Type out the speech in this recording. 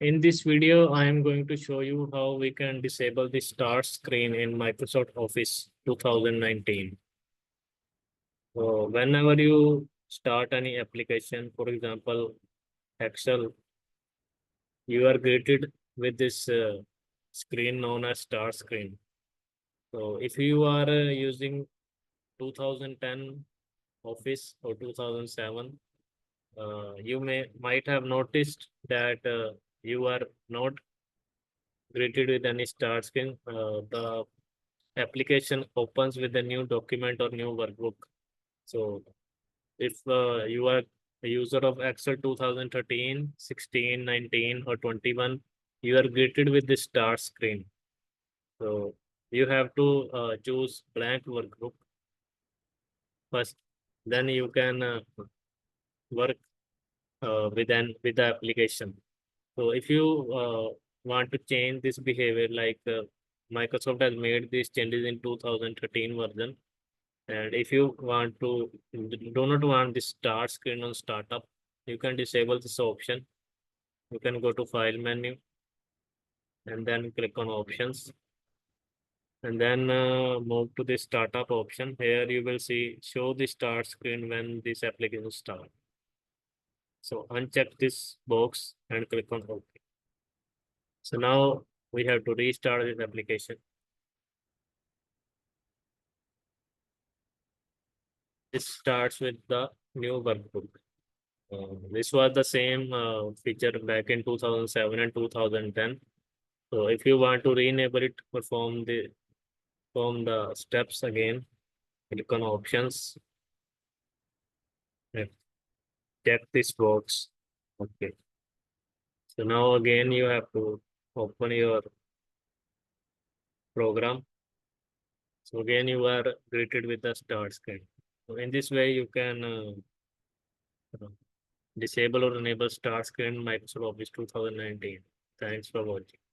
In this video, I am going to show you how we can disable the start screen in Microsoft Office 2019. So whenever you start any application, for example, Excel, you are greeted with this screen known as start screen. So if you are using 2010 Office or 2007, you might have noticed that you are not greeted with any start screen. The application opens with a new document or new workbook. So if you are a user of Excel 2013, 16, 19, or 21, you are greeted with the start screen. So you have to choose blank workbook first. Then you can work with the application. So if you want to change this behavior, like Microsoft has made these changes in 2013 version. And if you want to do not want the start screen on startup, you can disable this option. You can go to file menu and then click on options and then move to the startup option. Here you will see show the start screen when this application start. So uncheck this box and click on OK. So now we have to restart this application. This starts with the new workbook. This was the same feature back in 2007 and 2010. So if you want to re-enable it, perform the steps again, click on options, and check this box. Okay. So now again you have to open your program. So again you are greeted with the start screen. So in this way you can uh, disable or enable start screen in Microsoft Office 2019. Thanks for watching.